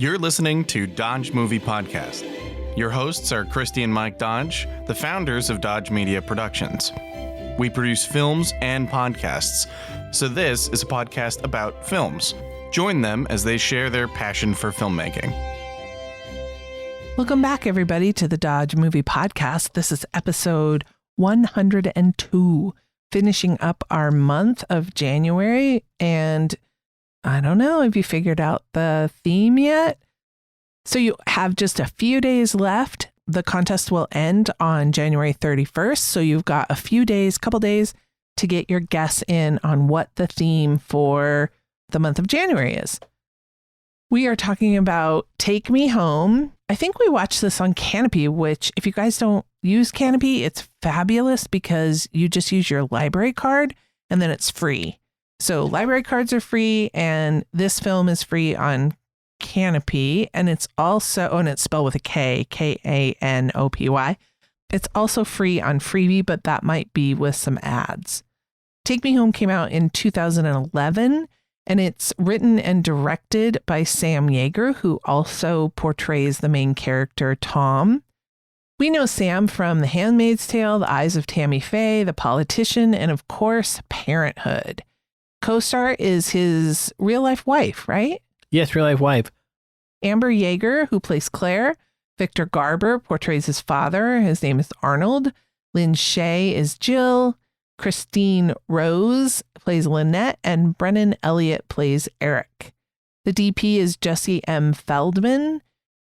You're listening to Dodge Movie Podcast. Your hosts are Christy and Mike Dodge, the founders of Dodge Media Productions. We produce films and podcasts, so this is a podcast about films. Join them as they share their passion for filmmaking. Welcome back, everybody, to the Dodge Movie Podcast. This is episode 102, finishing up our month of January. And I don't know if you figured out the theme yet. So you have just a few days left. The contest will end on January 31st. So you've got a few days, couple days to get your guess in on what the theme for the month of January is. We are talking about Take Me Home. I think we watched this on Canopy, which if you guys don't use Canopy, it's fabulous because you just use your library card and then it's free. So library cards are free and this film is free on Canopy, and it's also, and it's spelled with a K, Kanopy. It's also free on Freebie, but that might be with some ads. Take Me Home came out in 2011, and it's written and directed by Sam Jaeger, who also portrays the main character, Tom. We know Sam from The Handmaid's Tale, The Eyes of Tammy Faye, The Politician, and of course, Parenthood. Co-star is his real-life wife, right? Yes, real-life wife. Amber Jaeger, who plays Claire. Victor Garber portrays his father. His name is Arnold. Lynn Shay is Jill. Christine Rose plays Lynette. And Brendan Elliot plays Eric. The DP is Jesse M. Feldman.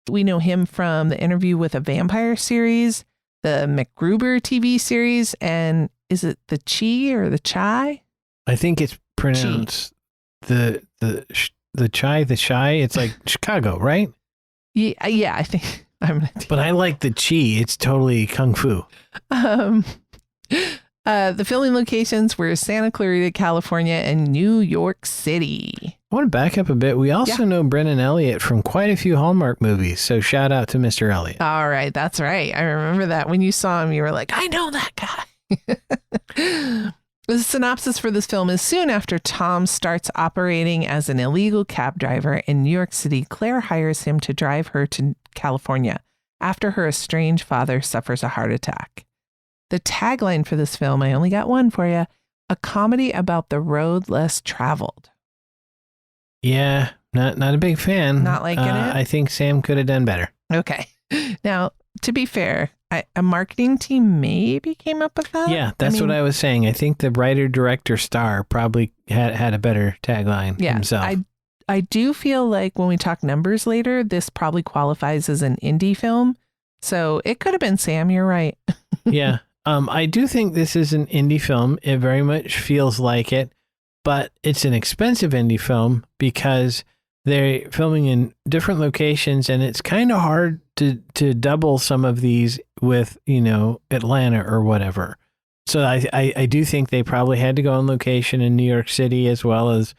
We know him from the Interview with a Vampire series, the MacGruber TV series, and is it the Chi or the Chai? I think it's pronounced the Chai, the Shy. It's like Chicago, right? Yeah, I think I'm gonna But I like the Chi. It's totally kung fu. The filming locations were Santa Clarita, California, and New York City. I want to back up a bit. We also know Brendan Elliot from quite a few Hallmark movies, so shout out to Mr. Elliot. All right, that's right. I remember that. When you saw him, you were like, I know that guy. The synopsis for this film is soon after Tom starts operating as an illegal cab driver in New York City, Claire hires him to drive her to California after her estranged father suffers a heart attack. The tagline for this film, I only got one for you, a comedy about the road less traveled. Yeah, not a big fan. Not liking it? I think Sam could have done better. Okay. Now, to be fair, a marketing team maybe came up with that. Yeah, that's what I was saying. I think the writer, director, star probably had a better tagline himself. I do feel like when we talk numbers later, this probably qualifies as an indie film. So it could have been Sam. You're right. Yeah. I do think this is an indie film. It very much feels like it, but it's an expensive indie film because they're filming in different locations, and it's kind of hard to double some of these with, Atlanta or whatever. So I do think they probably had to go on location in New York City as well as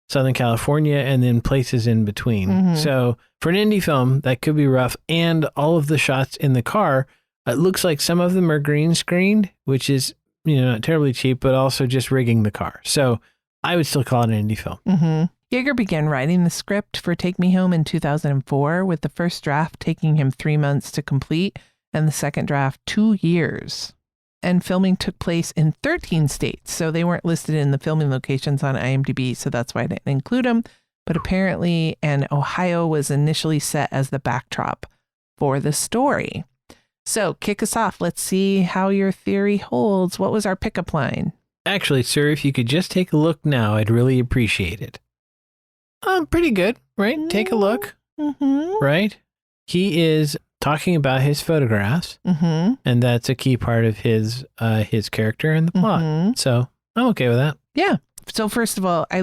Southern California and then places in between. Mm-hmm. So for an indie film, that could be rough. And all of the shots in the car, it looks like some of them are green screened, which is, not terribly cheap, but also just rigging the car. So I would still call it an indie film. Mm-hmm. Jaeger began writing the script for Take Me Home in 2004, with the first draft taking him 3 months to complete and the second draft 2 years. And filming took place in 13 states, so they weren't listed in the filming locations on IMDb, so that's why I didn't include them. But apparently, Ohio was initially set as the backdrop for the story. So kick us off. Let's see how your theory holds. What was our pickup line? Actually, sir, if you could just take a look now, I'd really appreciate it. Pretty good, right? Take a look, right? He is talking about his photographs, and that's a key part of his character and the plot. So I'm okay with that. Yeah. So first of all, I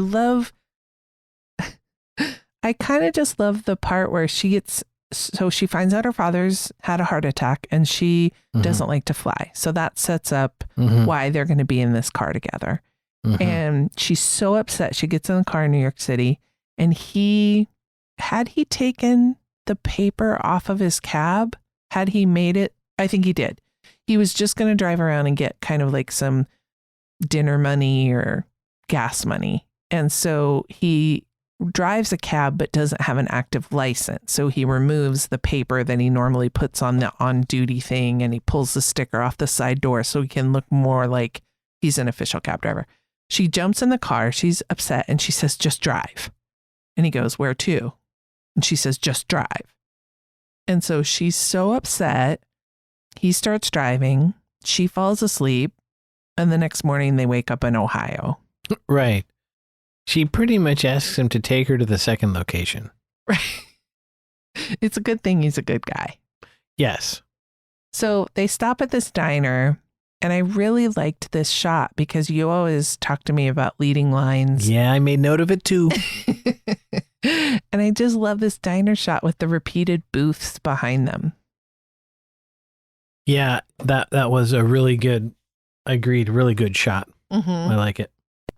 kind of just love the part where she finds out her father's had a heart attack and she doesn't like to fly. So that sets up why they're going to be in this car together. And she's so upset. She gets in the car in New York City, and had he taken the paper off of his cab? Had he made it? I think he did. He was just going to drive around and get kind of like some dinner money or gas money. And so he drives a cab but doesn't have an active license. So he removes the paper that he normally puts on the on-duty thing, and he pulls the sticker off the side door so he can look more like he's an official cab driver. She jumps in the car. She's upset, and she says, "Just drive." And he goes, "Where to?" And she says, "Just drive." And so she's so upset. He starts driving. She falls asleep. And the next morning they wake up in Ohio. Right. She pretty much asks him to take her to the second location. Right. It's a good thing he's a good guy. Yes. So they stop at this diner, and I really liked this shot because you always talk to me about leading lines. Yeah, I made note of it too. And I just love this diner shot with the repeated booths behind them. Yeah, that was a really good, agreed, really good shot. Mm-hmm. I like it.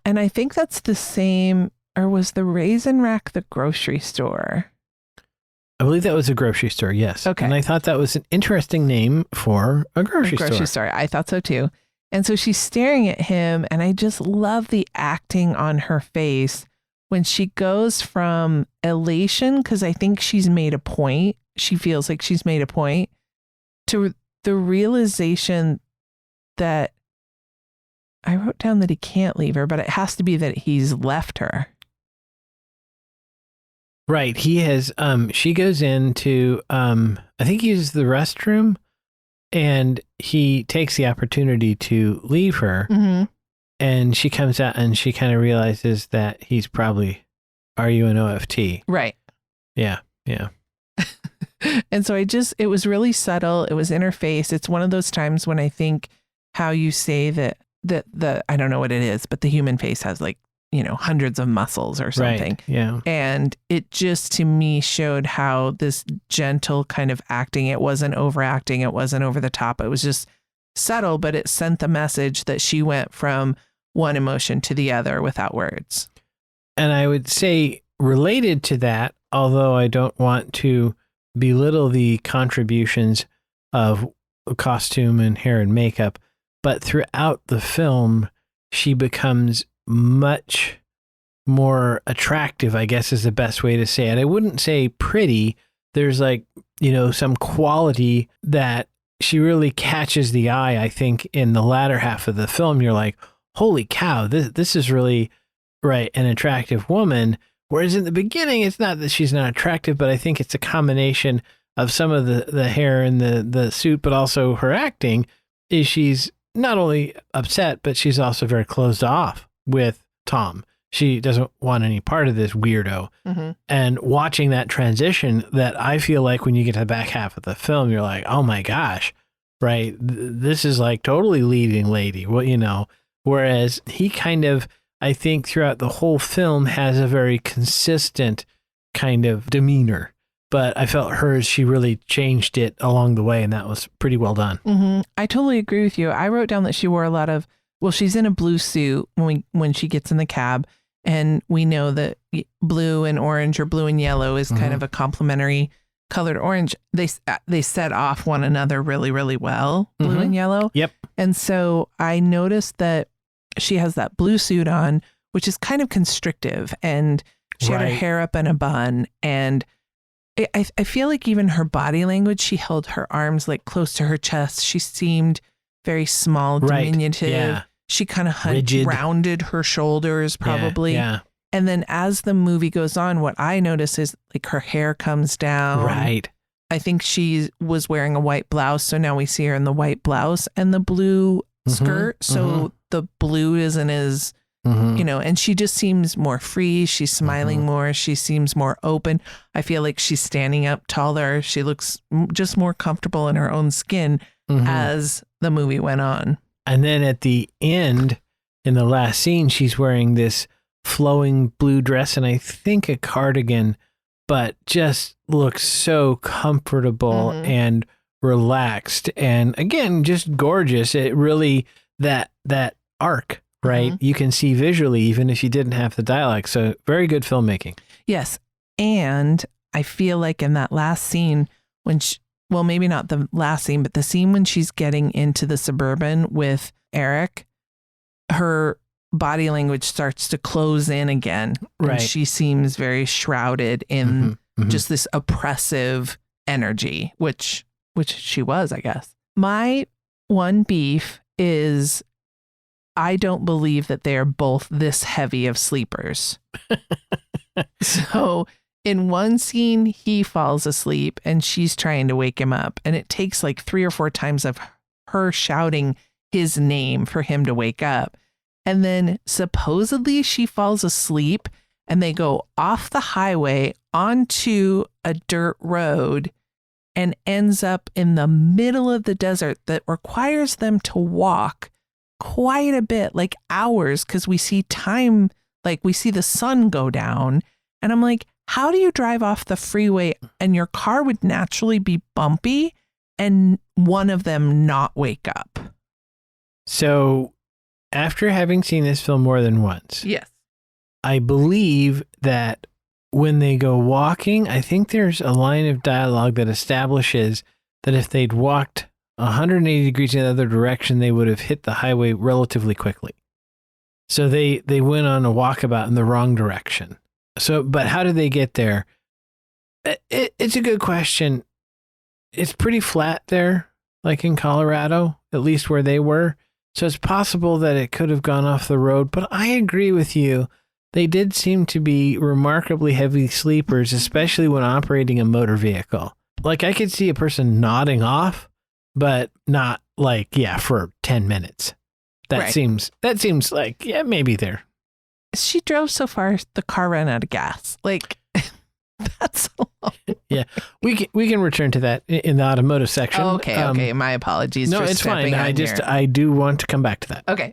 And I think that's the same, or was the Raisin Rack the grocery store? I believe that was a grocery store, yes. Okay. And I thought that was an interesting name for a grocery store. I thought so too. And so she's staring at him, and I just love the acting on her face when she goes from elation, because I think she's made a point, she feels like she's made a point, to the realization that I wrote down that he can't leave her, but it has to be that he's left her. Right. He has, she goes into, I think he uses the restroom, and he takes the opportunity to leave her. Mm-hmm. And she comes out and she kind of realizes that he's probably RUNOFT. Right. Yeah. Yeah. And so it was really subtle. It was in her face. It's one of those times when I think how you say that I don't know what it is, but the human face has like, hundreds of muscles or something. Right. Yeah. And it just to me showed how this gentle kind of acting, it wasn't overacting. It wasn't over the top. It was just subtle, but it sent the message that she went from one emotion to the other without words. And I would say related to that, although I don't want to belittle the contributions of costume and hair and makeup, but throughout the film, she becomes much more attractive, I guess is the best way to say it. I wouldn't say pretty. There's some quality that she really catches the eye. I think in the latter half of the film, you're like, holy cow, this is really right, an attractive woman. Whereas in the beginning, it's not that she's not attractive, but I think it's a combination of some of the hair and the suit, but also her acting is she's not only upset, but she's also very closed off with Tom. She doesn't want any part of this weirdo. Mm-hmm. And watching that transition, that I feel like when you get to the back half of the film, you're like, oh my gosh, right? This is like totally leading lady. Well, whereas he kind of, I think throughout the whole film has a very consistent kind of demeanor. But I felt hers, she really changed it along the way, and that was pretty well done. Mm-hmm. I totally agree with you. I wrote down that she wore a lot of, she's in a blue suit when she gets in the cab, and we know that blue and orange or blue and yellow is kind of a complementary colored orange. They set off one another really, really well, blue and yellow. Yep. And so I noticed that she has that blue suit on, which is kind of constrictive, and she had her hair up in a bun, and I feel like even her body language, she held her arms like close to her chest. She seemed very small, diminutive. Yeah. She kind of rounded her shoulders probably. Yeah. And then as the movie goes on, what I notice is like her hair comes down. Right. I think she was wearing a white blouse. So now we see her in the white blouse and the blue skirt. So the blue isn't as, and she just seems more free. She's smiling more. She seems more open. I feel like she's standing up taller. She looks just more comfortable in her own skin as the movie went on. And then at the end, in the last scene, she's wearing this flowing blue dress and I think a cardigan, but just looks so comfortable and relaxed. And again, just gorgeous. It really, that arc, right? You can see visually, even if you didn't have the dialogue. So very good filmmaking. Yes. And I feel like in that last scene, when well, maybe not the last scene, but the scene when she's getting into the Suburban with Eric, her body language starts to close in again. Right. And she seems very shrouded in just this oppressive energy, which she was, I guess. My one beef is I don't believe that they are both this heavy of sleepers. So in one scene, he falls asleep and she's trying to wake him up. And it takes like 3 or 4 times of her shouting his name for him to wake up. And then supposedly she falls asleep and they go off the highway onto a dirt road and ends up in the middle of the desert that requires them to walk quite a bit, like hours, because we see time, like we see the sun go down. And I'm like, how do you drive off the freeway and your car would naturally be bumpy and one of them not wake up? So after having seen this film more than once, Yes. I believe that when they go walking, I think there's a line of dialogue that establishes that if they'd walked 180 degrees in the other direction, they would have hit the highway relatively quickly. So they went on a walkabout in the wrong direction. So, but how did they get there? It's a good question. It's pretty flat there, like in Colorado, at least where they were. So it's possible that it could have gone off the road, but I agree with you. They did seem to be remarkably heavy sleepers, especially when operating a motor vehicle. Like I could see a person nodding off, but not like, for 10 minutes. That seems like, maybe there. She drove so far, the car ran out of gas. Like, that's a long way. Yeah, we can return to that in the automotive section. Oh, okay. My apologies. No, for it's fine. stepping on I do want to come back to that. Okay.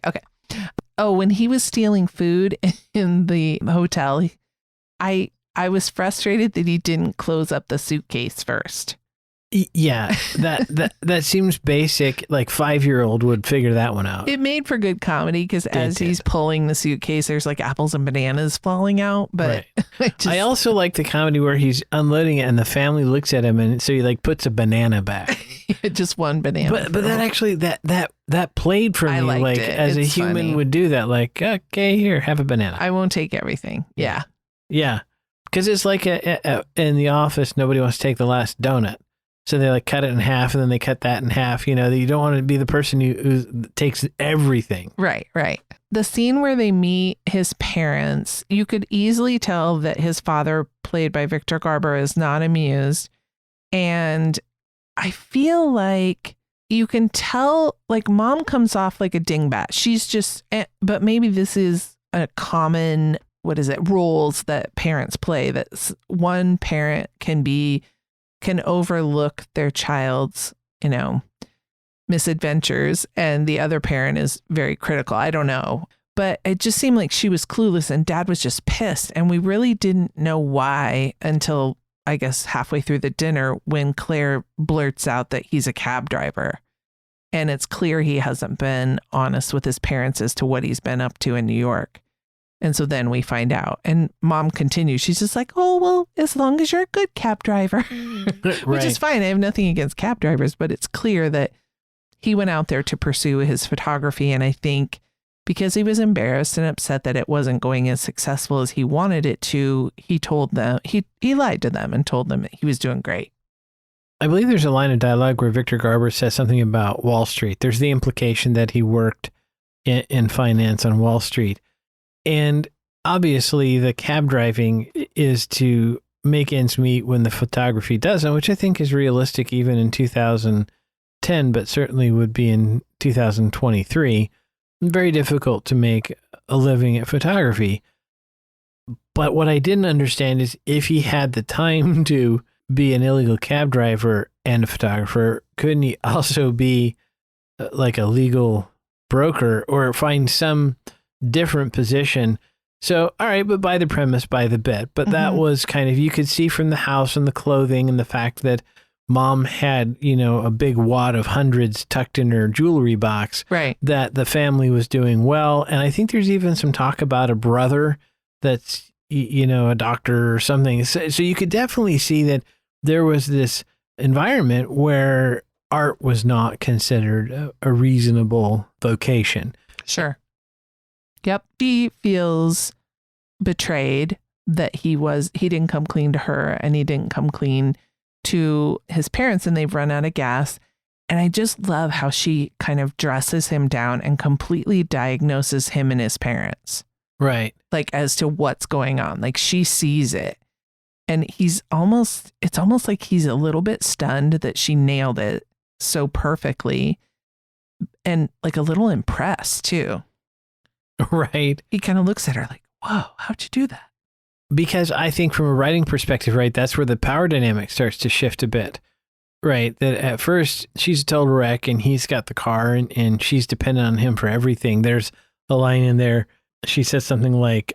Oh, when he was stealing food in the hotel, I was frustrated that he didn't close up the suitcase first. Yeah, that seems basic. Like 5-year-old would figure that one out. It made for good comedy because as he's pulling the suitcase, there's like apples and bananas falling out. But right. I also like the comedy where he's unloading it and the family looks at him and so he like puts a banana back. Just one banana. But that actually that played for me like it. As It's a human funny. would do that. Like, okay, here, have a banana. I won't take everything. Yeah. Yeah, because it's like in the office, nobody wants to take the last donut. So they like cut it in half and then they cut that in half. You know, you don't want to be the person who takes everything. Right. The scene where they meet his parents, you could easily tell that his father, played by Victor Garber, is not amused. And I feel like you can tell, like, mom comes off like a dingbat. She's just, but maybe this is a common, roles that parents play, that one parent can overlook their child's, misadventures and the other parent is very critical. I don't know. But it just seemed like she was clueless and dad was just pissed. And we really didn't know why until, I guess, halfway through the dinner when Claire blurts out that he's a cab driver. And it's clear he hasn't been honest with his parents as to what he's been up to in New York. And so then we find out. And mom continues. She's just like, oh, well, as long as you're a good cab driver, which is fine. I have nothing against cab drivers, but it's clear that he went out there to pursue his photography. And I think because he was embarrassed and upset that it wasn't going as successful as he wanted it to, he told them, he lied to them and told them that he was doing great. I believe there's a line of dialogue where Victor Garber says something about Wall Street. There's the implication that he worked in finance on Wall Street. And obviously the cab driving is to make ends meet when the photography doesn't, which I think is realistic even in 2010, but certainly would be in 2023. Very difficult to make a living at photography. But what I didn't understand is if he had the time to be an illegal cab driver and a photographer, couldn't he also be like a legal broker or find some different position? So, all right, but by the premise, by the bit. But that was kind of, you could see from the house and the clothing and the fact that mom had, a big wad of hundreds tucked in her jewelry box, right, that the family was doing well. And I think there's even some talk about a brother that's, a doctor or something. So you could definitely see that there was this environment where art was not considered a reasonable vocation. Sure. Yep. She feels betrayed that he didn't come clean to her and he didn't come clean to his parents, and they've run out of gas. And I just love how she kind of dresses him down and completely diagnoses him and his parents. Right. Like as to what's going on. Like she sees it. And it's almost like he's a little bit stunned that she nailed it so perfectly, and like a little impressed too. Right. He kind of looks at her like, whoa, how'd you do that? Because I think from a writing perspective, right, that's where the power dynamic starts to shift a bit, right? That at first she's a total wreck and he's got the car and she's dependent on him for everything. There's a line in there. She says something like,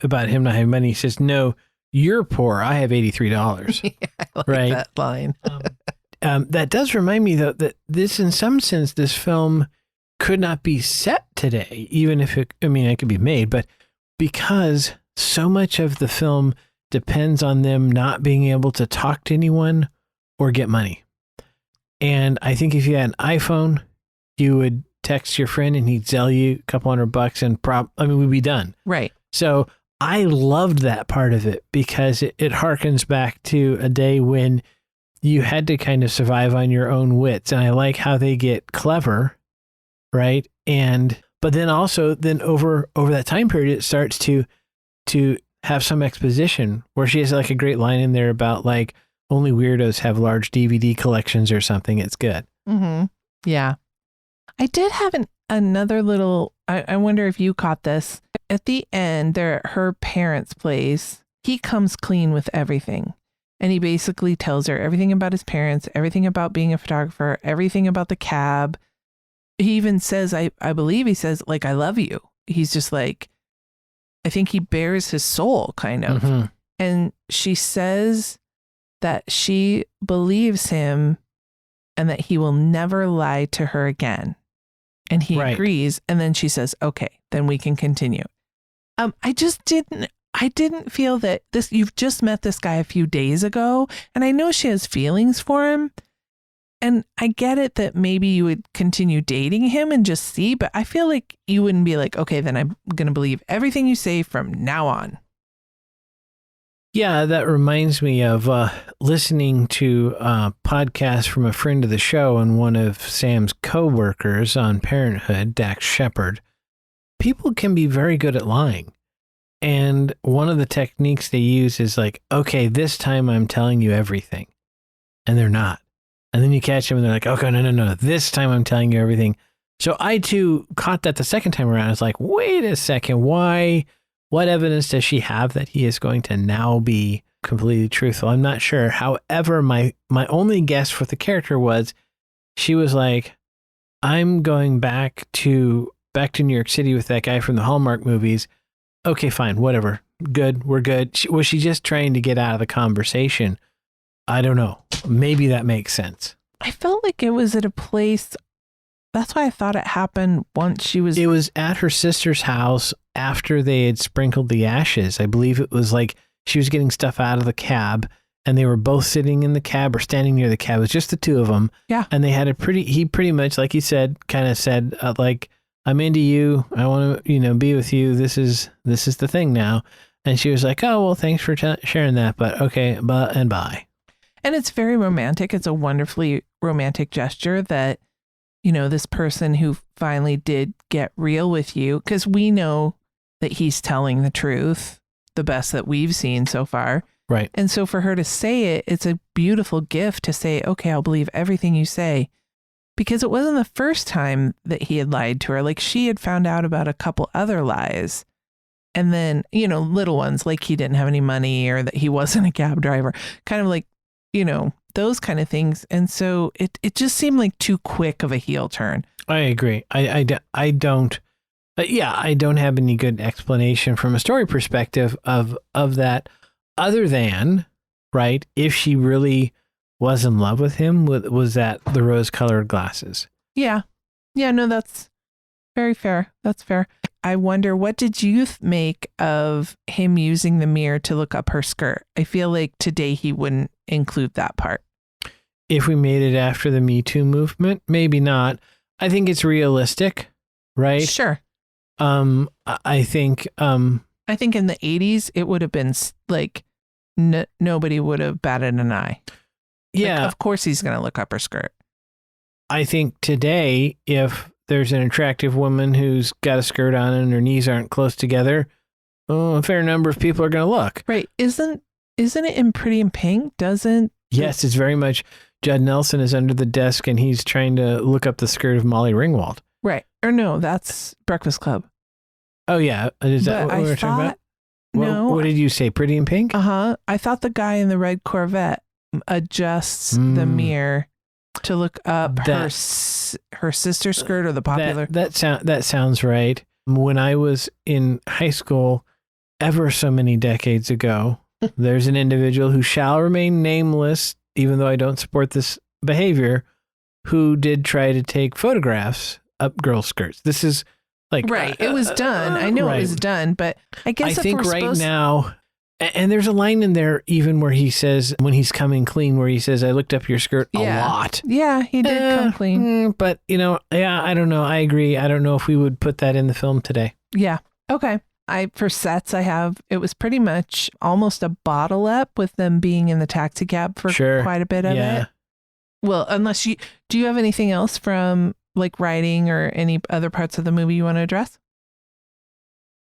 about him not having money. He says, no, you're poor. I have $83. Yeah, I like right? that line. That does remind me, though, that this, in some sense, this film could not be set today, even if it could be made, but because so much of the film depends on them not being able to talk to anyone or get money. And I think if you had an iPhone, you would text your friend and he'd sell you a couple $100 and we'd be done. Right. So I loved that part of it because it harkens back to a day when you had to kind of survive on your own wits. And I like how they get clever, right? But then also over that time period, it starts to have some exposition where she has like a great line in there about like only weirdos have large DVD collections or something. It's good. Mm-hmm. Yeah. I did have another little, I wonder if you caught this. At the end, they're at her parents' place. He comes clean with everything. And he basically tells her everything about his parents, everything about being a photographer, everything about the cab. He even says, I believe he says, like, I love you. He's just like, I think he bears his soul, kind of. Mm-hmm. And she says that she believes him and that he will never lie to her again. And he agrees. And then she says, okay, then we can continue. I didn't feel that you've just met this guy a few days ago. And I know she has feelings for him. And I get it that maybe you would continue dating him and just see, but I feel like you wouldn't be like, okay, then I'm going to believe everything you say from now on. Yeah, that reminds me of listening to a podcast from a friend of the show and one of Sam's coworkers on Parenthood, Dax Shepard. People can be very good at lying. And one of the techniques they use is like, okay, this time I'm telling you everything. And they're not. And then you catch them and they're like, okay, no, this time I'm telling you everything. So I too caught that the second time around. It's like, wait a second, why? What evidence does she have that he is going to now be completely truthful? I'm not sure. However, my only guess for the character was she was like, I'm going back to New York City with that guy from the Hallmark movies. Okay, fine, whatever. Good, we're good. Was she just trying to get out of the conversation? I don't know. Maybe that makes sense. I felt like it was at a place. That's why I thought it happened once she was. It was at her sister's house after they had sprinkled the ashes. I believe it was like she was getting stuff out of the cab and they were both sitting in the cab or standing near the cab. It was just the two of them. Yeah. And they had he pretty much, like you said, kind of said, like, I'm into you. I want to, be with you. This is the thing now. And she was like, oh, well, thanks for sharing that. But okay, and bye. And it's very romantic. It's a wonderfully romantic gesture that, this person who finally did get real with you, because we know that he's telling the truth, the best that we've seen so far. Right. And so for her to say it, it's a beautiful gift to say, okay, I'll believe everything you say. Because it wasn't the first time that he had lied to her. Like she had found out about a couple other lies. And then, little ones like he didn't have any money or that he wasn't a cab driver, kind of like, those kind of things. And so it just seemed like too quick of a heel turn. I agree. I don't have any good explanation from a story perspective of that other than, right, if she really was in love with him, was that the rose-colored glasses? Yeah. Yeah, no, that's very fair. That's fair. I wonder, what did you make of him using the mirror to look up her skirt? I feel like today he wouldn't include that part. If we made it after the Me Too movement, maybe not. I think it's realistic, right? Sure. I think I think in the 80s, it would have been like nobody would have batted an eye. Yeah. Like, of course he's going to look up her skirt. I think today, if there's an attractive woman who's got a skirt on and her knees aren't close together, a fair number of people are going to look. Right. Isn't it in Pretty in Pink? Yes, it's very much Judd Nelson is under the desk and he's trying to look up the skirt of Molly Ringwald. Right. Or no, that's Breakfast Club. Oh, yeah. Is that But what we're talking about? No. What did you say? Pretty in Pink? Uh-huh. I thought the guy in the red Corvette adjusts the mirror to look up her sister's skirt or the popular. That sounds right. When I was in high school, ever so many decades ago, there's an individual who shall remain nameless, even though I don't support this behavior, who did try to take photographs up girls' skirts. This is like right. It was done. I know right. It was done, but I guess I think right now. And there's a line in there even where he says, when he's coming clean, where he says, I looked up your skirt a lot. Yeah, he did come clean. But, I don't know. I agree. I don't know if we would put that in the film today. Yeah. Okay. For sets, it was pretty much almost a bottle up with them being in the taxi cab for quite a bit of it. Well, do you have anything else from like writing or any other parts of the movie you want to address?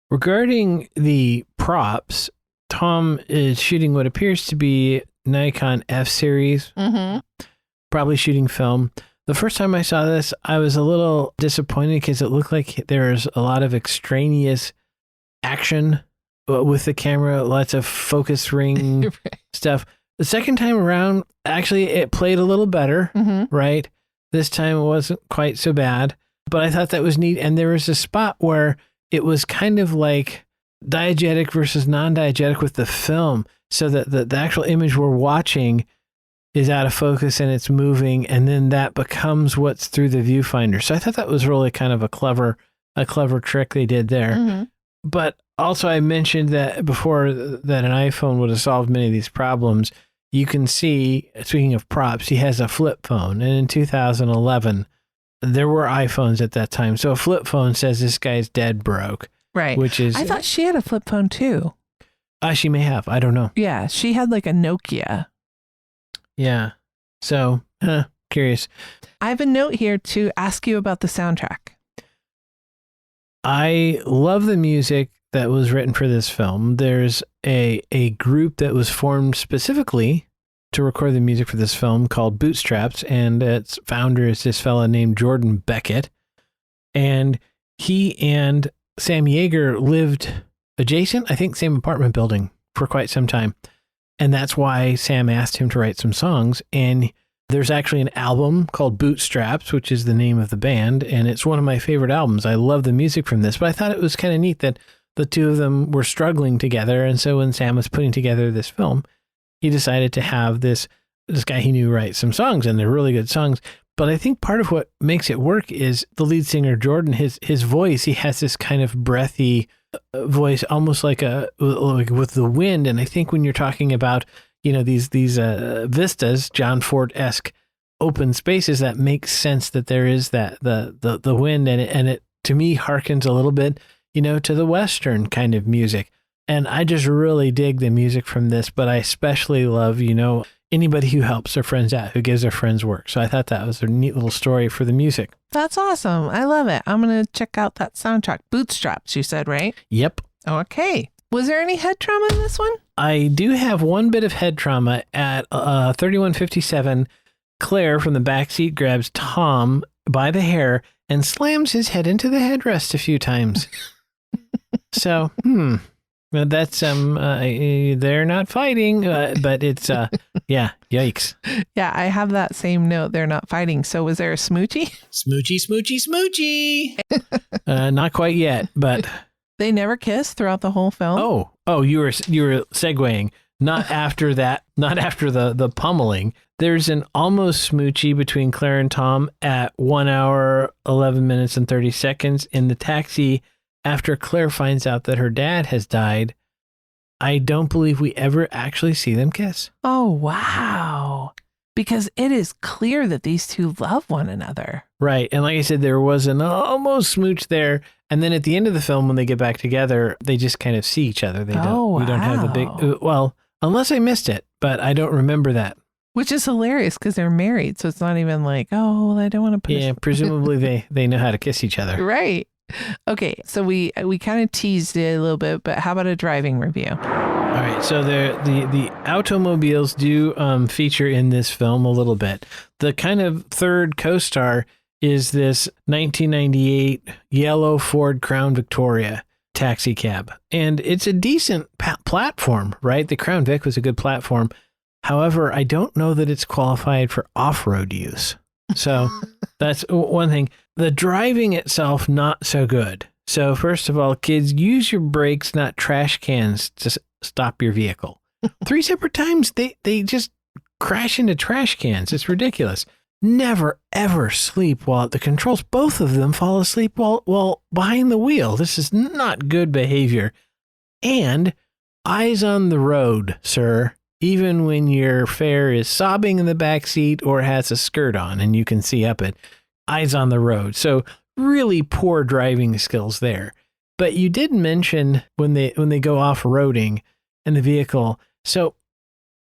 Regarding the props, Tom is shooting what appears to be Nikon F series, probably shooting film. The first time I saw this, I was a little disappointed because it looked like there's a lot of extraneous action with the camera, lots of focus ring stuff. The second time around, actually, it played a little better, right? This time it wasn't quite so bad, but I thought that was neat. And there was a spot where it was kind of like diegetic versus non-diegetic with the film, so that the actual image we're watching is out of focus and it's moving, and then that becomes what's through the viewfinder. So I thought that was really kind of a clever trick they did there. But also I mentioned that before that an iPhone would have solved many of these problems. You can see, speaking of props, he has a flip phone, and in 2011 there were iPhones at that time. So a flip phone says this guy's dead broke. Right. Which is, I thought she had a flip phone too. She may have. I don't know. Yeah, she had like a Nokia. Yeah. So, curious. I have a note here to ask you about the soundtrack. I love the music that was written for this film. There's a group that was formed specifically to record the music for this film called Bootstraps, and its founder is this fella named Jordan Beckett. And he and Sam Jaeger lived adjacent, I think same apartment building, for quite some time. And that's why Sam asked him to write some songs. And there's actually an album called Bootstraps, which is the name of the band. And it's one of my favorite albums. I love the music from this, but I thought it was kind of neat that the two of them were struggling together. And so when Sam was putting together this film, he decided to have this guy he knew write some songs, and they're really good songs. But I think part of what makes it work is the lead singer, Jordan, his voice. He has this kind of breathy voice, almost like with the wind. And I think when you're talking about, these vistas, John Ford-esque open spaces, that makes sense that there is that the wind, and it to me harkens a little bit, to the Western kind of music. And I just really dig the music from this, but I especially love, anybody who helps their friends out, who gives their friends work. So I thought that was a neat little story for the music. That's awesome. I love it. I'm going to check out that soundtrack. Bootstraps, you said, right? Yep. Okay. Was there any head trauma in this one? I do have one bit of head trauma at 3157. Claire from the backseat grabs Tom by the hair and slams his head into the headrest a few times. So, that's they're not fighting, but it's yeah, yikes. Yeah, I have that same note. They're not fighting. So was there a smoochie? Smoochie. Not quite yet, but they never kiss throughout the whole film. Oh, you were segueing. Not after that. Not after the pummeling. There's an almost smoochie between Claire and Tom at 1 hour, 11 minutes, and 30 seconds in the taxi after Claire finds out that her dad has died. I don't believe we ever actually see them kiss. Oh, wow. Because it is clear that these two love one another. Right. And like I said, there was an almost smooch there. And then at the end of the film, when they get back together, they just kind of see each other. They don't. We don't have the big. Well, unless I missed it, but I don't remember that. Which is hilarious because they're married, so it's not even like, oh, well, I don't want to punish. Yeah, presumably they know how to kiss each other. Right. Okay, so we kind of teased it a little bit, but how about a driving review? All right, so the automobiles do feature in this film a little bit. The kind of third co-star is this 1998 yellow Ford Crown Victoria taxi cab, and it's a decent platform, right? The Crown Vic was a good platform. However, I don't know that it's qualified for off-road use. So that's one thing. The driving itself, not so good. So first of all, kids, use your brakes, not trash cans, to stop your vehicle. 3 separate times, they just crash into trash cans. It's ridiculous. Never, ever sleep while at the controls. Both of them fall asleep while behind the wheel. This is not good behavior. And eyes on the road, sir. Even when your fare is sobbing in the back seat or has a skirt on and you can see up it, eyes on the road. So really poor driving skills there. But you did mention when they go off-roading in the vehicle. So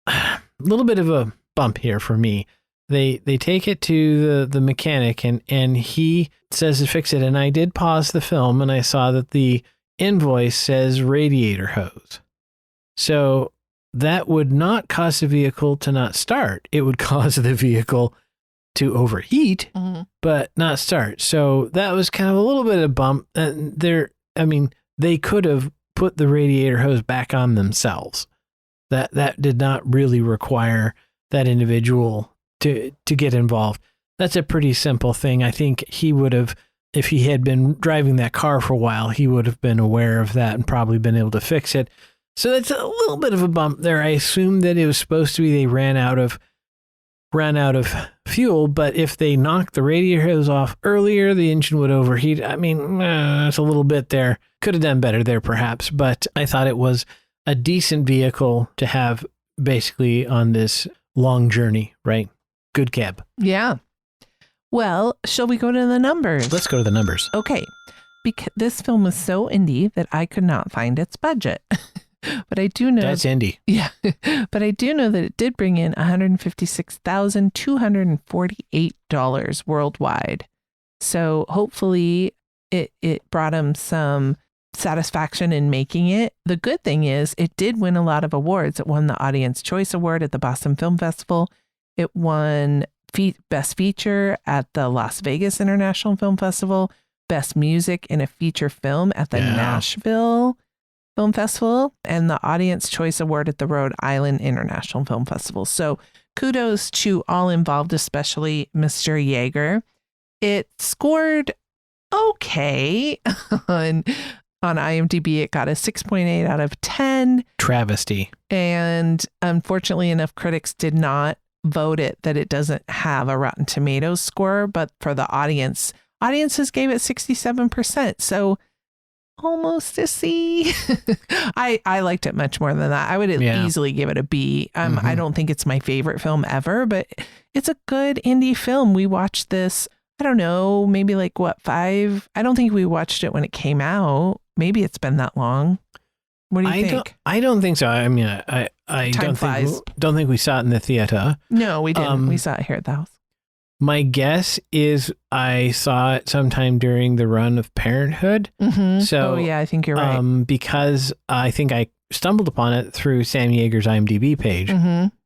a little bit of a bump here for me. They take it to the mechanic and he says to fix it. And I did pause the film and I saw that the invoice says radiator hose. So that would not cause the vehicle to not start. It would cause the vehicle to overheat, but not start. So that was kind of a little bit of a bump. They could have put the radiator hose back on themselves. That did not really require that individual to get involved. That's a pretty simple thing. I think he would have, if he had been driving that car for a while, he would have been aware of that and probably been able to fix it. So that's a little bit of a bump there. I assume that it was supposed to be they ran out of fuel, but if they knocked the radiator hose off earlier, the engine would overheat. I mean, it's a little bit there. Could have done better there perhaps, but I thought it was a decent vehicle to have basically on this long journey, right? Good cab. Yeah. Well, shall we go to the numbers? Let's go to the numbers. Okay. Because this film was so indie that I could not find its budget. But I do know that's indie. Yeah. But I do know that it did bring in $156,248 worldwide. So hopefully it brought him some satisfaction in making it. The good thing is it did win a lot of awards. It won the Audience Choice Award at the Boston Film Festival. It won Best Feature at the Las Vegas International Film Festival, Best Music in a Feature Film at the Nashville Film Festival, and the Audience Choice Award at the Rhode Island International Film Festival. So kudos to all involved, especially Mr. Jaeger. It scored okay on IMDb. It got a 6.8 out of 10. Travesty. And unfortunately enough, critics did not vote it that it doesn't have a Rotten Tomatoes score, but for the audiences gave it 67%. So almost a C. I liked it much more than that. I would easily give it a B. I don't think it's my favorite film ever, but it's a good indie film. We watched this, I don't know, maybe like 5? I don't think we watched it when it came out. Maybe it's been that long. What do you think? I don't think so. I mean, I don't think we saw it in the theater. No, we didn't. We saw it here at the house. My guess is I saw it sometime during the run of Parenthood. So, I think you're right. Because I think I stumbled upon it through Sam Yeager's IMDb page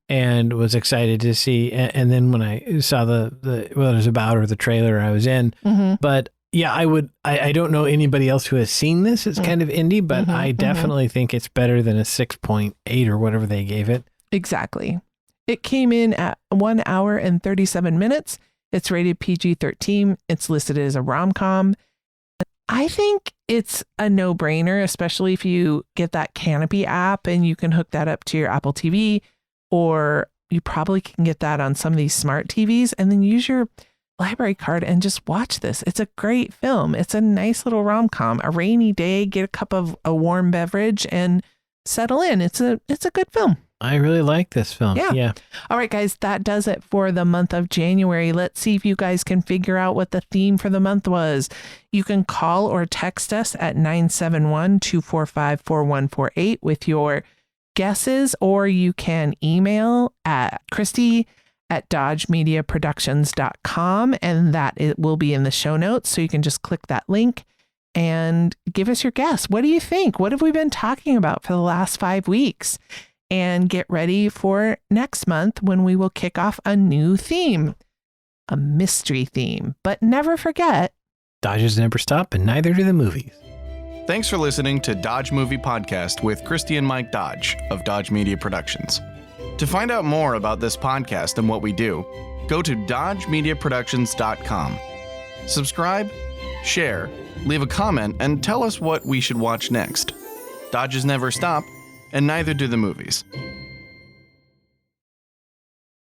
and was excited to see. And then when I saw what it was about or the trailer, I was in. But yeah, I don't know anybody else who has seen this. It's kind of indie, but I definitely think it's better than a 6.8 or whatever they gave it. Exactly. It came in at 1 hour and 37 minutes. It's rated PG-13. It's listed as a rom-com. I think it's a no-brainer, especially if you get that Canopy app and you can hook that up to your Apple TV, or you probably can get that on some of these smart TVs and then use your library card and just watch this. It's a great film. It's a nice little rom-com. A rainy day, get a cup of a warm beverage and settle in. It's a good film. I really like this film. Yeah. All right, guys, that does it for the month of January. Let's see if you guys can figure out what the theme for the month was. You can call or text us at 971-245-4148 with your guesses, or you can email at Christy@dodgemediaproductions.com, and that it will be in the show notes. So you can just click that link and give us your guess. What do you think? What have we been talking about for the last 5 weeks? And get ready for next month when we will kick off a new theme, a mystery theme. But never forget, Dodges never stop, and neither do the movies. Thanks for listening to Dodge Movie Podcast with Christy and Mike Dodge of Dodge Media Productions. To find out more about this podcast and what we do, go to dodgemediaproductions.com. Subscribe, share, leave a comment, and tell us what we should watch next. Dodges never stop, and neither do the movies.